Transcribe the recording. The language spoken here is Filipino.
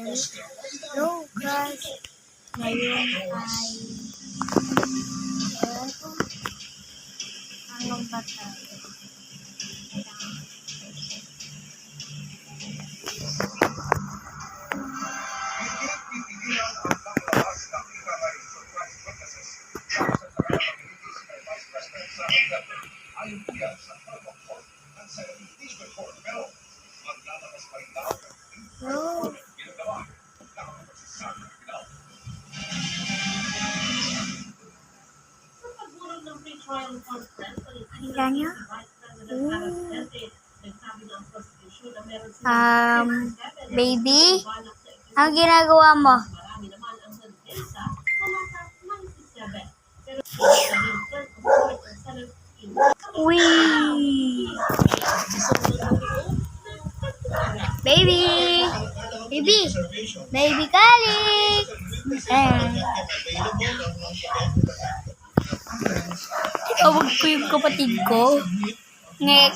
Hello guys, ngayon ay anong bata? Hello. Pakinggan niyo? Baby, ang ginagawa mo? Uy! Baby! Baby! Baby Kalik! Tawag ko yung kapatid ko. Ngek.